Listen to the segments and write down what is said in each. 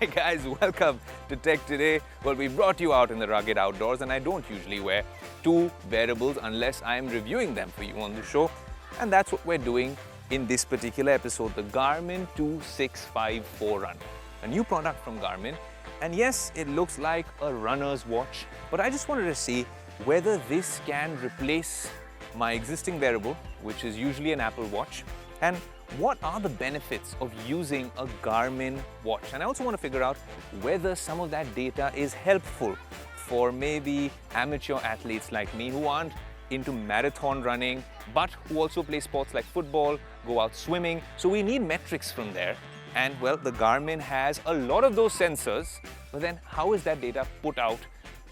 Hi guys, welcome to Tech Today. Well, we brought you out in the rugged outdoors and I don't usually wear two wearables unless I am reviewing them for you on the show. And that's what we're doing in this particular episode, the Garmin 265 Forerunner, a new product from Garmin. And yes, it looks like a runner's watch, but I just wanted to see whether this can replace my existing wearable, which is usually an Apple Watch, and what are the benefits of using a Garmin watch. And I also want to figure out whether some of that data is helpful for maybe amateur athletes like me who aren't into marathon running, but who also play sports like football, go out swimming. So we need metrics from there. And well, the Garmin has a lot of those sensors, but then how is that data put out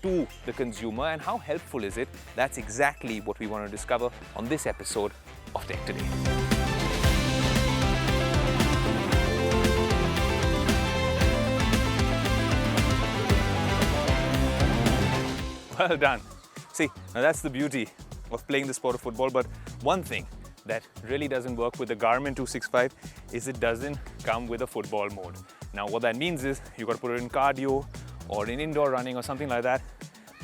to the consumer and how helpful is it? That's exactly what we want to discover on this episode of Tech Today. Well done. See, now that's the beauty of playing the sport of football, but one thing that really doesn't work with the Garmin 265 is it doesn't come with a football mode. Now what that means is you've got to put it in cardio or in indoor running or something like that.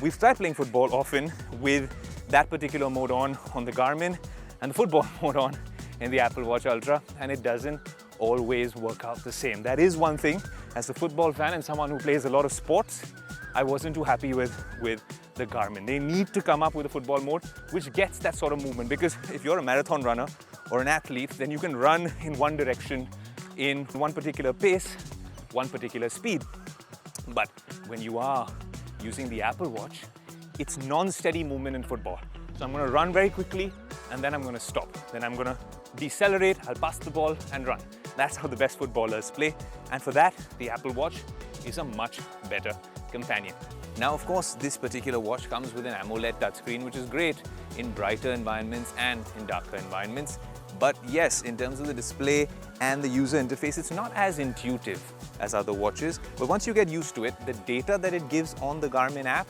We've tried playing football often with that particular mode on the Garmin and the football mode on in the Apple Watch Ultra, and it doesn't always work out the same. That is one thing, as a football fan and someone who plays a lot of sports, I wasn't too happy with the Garmin. They need to come up with a football mode which gets that sort of movement, because if you're a marathon runner or an athlete, then you can run in one direction in one particular pace, one particular speed. But when you are using the Apple Watch, it's non-steady movement in football. So I'm going to run very quickly and then I'm going to stop. Then I'm going to decelerate, I'll pass the ball and run. That's how the best footballers play. And for that, the Apple Watch is a much better companion. Now, of course, this particular watch comes with an AMOLED touchscreen, which is great in brighter environments and in darker environments. But yes, in terms of the display and the user interface, it's not as intuitive as other watches. But once you get used to it, the data that it gives on the Garmin app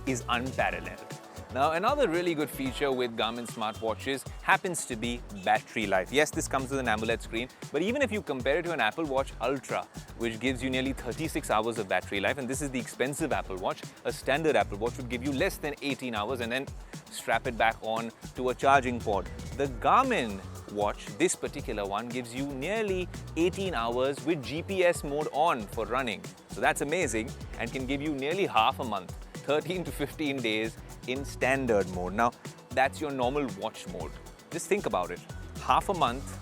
is unparalleled. Now, another really good feature with Garmin smartwatches happens to be battery life. Yes, this comes with an AMOLED screen, but even if you compare it to an Apple Watch Ultra, which gives you nearly 36 hours of battery life, and this is the expensive Apple Watch, a standard Apple Watch would give you less than 18 hours and then strap it back on to a charging port. The Garmin watch, this particular one, gives you nearly 18 hours with GPS mode on for running. So that's amazing, and can give you nearly half a month, 13 to 15 days in standard mode. Now, that's your normal watch mode. Just think about it. Half a month,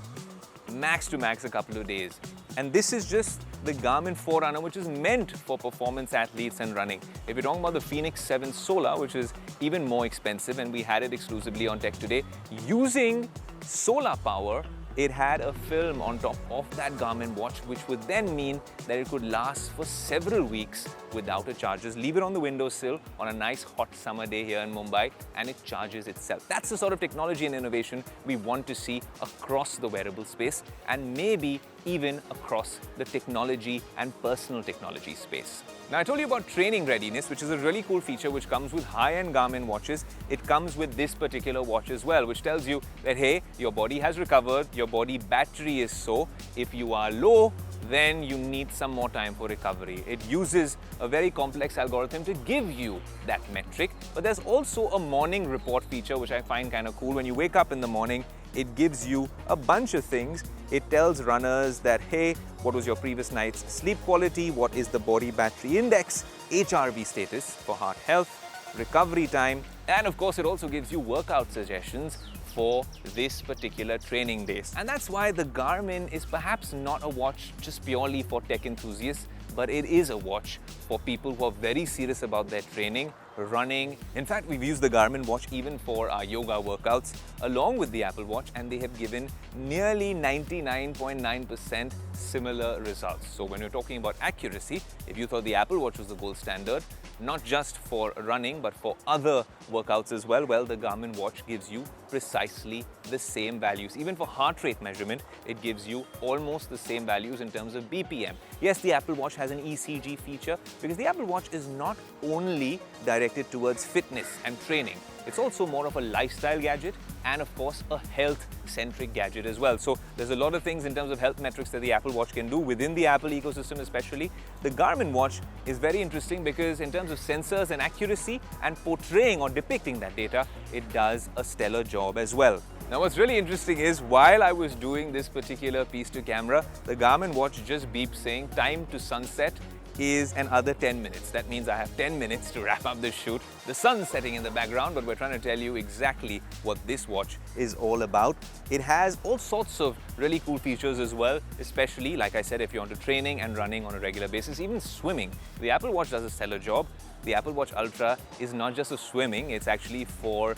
max to max a couple of days. And this is just the Garmin Forerunner, which is meant for performance athletes and running. If you're talking about the Fenix 7 Solar, which is even more expensive, and we had it exclusively on Tech Today, using solar power, it had a film on top of that Garmin watch, which would then mean that it could last for several weeks without a charge. Just leave it on the windowsill on a nice hot summer day here in Mumbai and it charges itself. That's the sort of technology and innovation we want to see across the wearable space, and maybe even across the technology and personal technology space. Now, I told you about training readiness, which is a really cool feature which comes with high-end Garmin watches. It comes with this particular watch as well, which tells you that, hey, your body has recovered, your body battery is so. If you are low, then you need some more time for recovery. It uses a very complex algorithm to give you that metric. But there's also a morning report feature, which I find kind of cool. When you wake up in the morning, it gives you a bunch of things. It tells runners that, hey, what was your previous night's sleep quality? What is the body battery index? HRV status for heart health, recovery time, and of course, it also gives you workout suggestions for this particular training days. And that's why the Garmin is perhaps not a watch just purely for tech enthusiasts, but it is a watch for people who are very serious about their training, running. In fact, we've used the Garmin watch even for our yoga workouts along with the Apple Watch, and they have given nearly 99.9% similar results. So when you're talking about accuracy, if you thought the Apple Watch was the gold standard, not just for running, but for other workouts as well, well, the Garmin watch gives you precisely the same values. Even for heart rate measurement, it gives you almost the same values in terms of BPM. Yes, the Apple Watch has an ECG feature because the Apple Watch is not only directed towards fitness and training. It's also more of a lifestyle gadget and of course a health-centric gadget as well. So there's a lot of things in terms of health metrics that the Apple Watch can do within the Apple ecosystem especially. The Garmin watch is very interesting because in terms of sensors and accuracy and portraying or depicting that data, it does a stellar job as well. Now what's really interesting is while I was doing this particular piece to camera, the Garmin watch just beeped saying time to sunset is another 10 minutes. That means I have 10 minutes to wrap up this shoot. The sun's setting in the background, but we're trying to tell you exactly what this watch is all about. It has all sorts of really cool features as well, especially, like I said, if you're onto training and running on a regular basis, even swimming. The Apple Watch does a stellar job. The Apple Watch Ultra is not just for swimming, it's actually for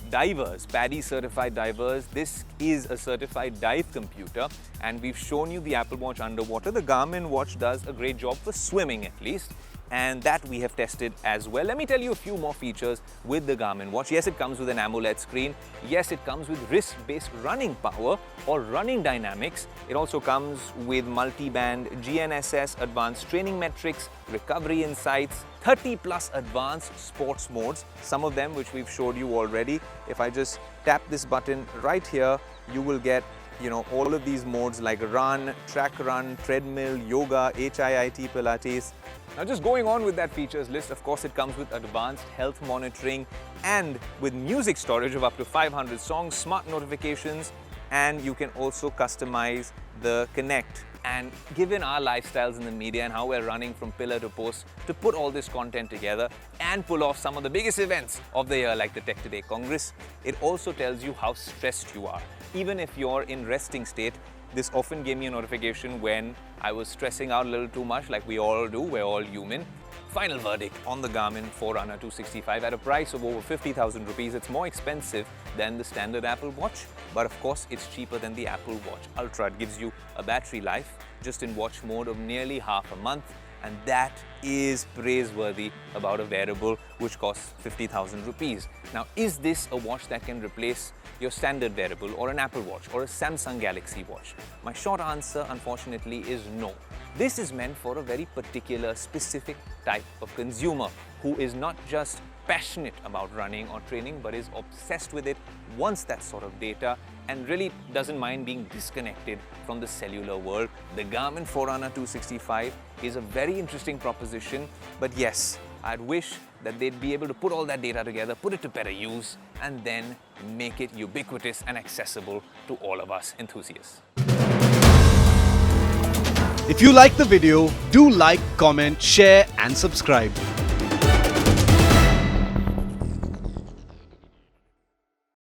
divers, PADI certified divers. This is a certified dive computer, and we've shown you the Apple Watch underwater. The Garmin watch does a great job for swimming at least, and that we have tested as well. Let me tell you a few more features with the Garmin watch. Yes, it comes with an AMOLED screen. Yes, it comes with wrist-based running power or running dynamics. It also comes with multi-band GNSS, advanced training metrics, recovery insights, 30 plus advanced sports modes, some of them which we've showed you already. If I just tap this button right here, you will get all of these modes like run, track run, treadmill, yoga, HIIT, Pilates. Now just going on with that features list, of course it comes with advanced health monitoring and with music storage of up to 500 songs, smart notifications, and you can also customize the Connect. And given our lifestyles in the media and how we're running from pillar to post to put all this content together and pull off some of the biggest events of the year like the Tech Today Congress, it also tells you how stressed you are. Even if you're in resting state, this often gave me a notification when I was stressing out a little too much, like we all do, we're all human. Final verdict on the Garmin Forerunner 265 at a price of over 50,000 rupees. It's more expensive than the standard Apple Watch, but of course it's cheaper than the Apple Watch Ultra. It gives you a battery life just in watch mode of nearly half a month, and that is praiseworthy about a wearable which costs 50,000 rupees. Now, is this a watch that can replace your standard wearable or an Apple Watch or a Samsung Galaxy Watch? My short answer, unfortunately, is no. This is meant for a very particular, specific type of consumer who is not just passionate about running or training, but is obsessed with it, wants that sort of data, and really doesn't mind being disconnected from the cellular world. The Garmin Forerunner 265 is a very interesting proposition, but yes, I'd wish that they'd be able to put all that data together, put it to better use, and then make it ubiquitous and accessible to all of us enthusiasts. If you like the video, do like, comment, share and subscribe.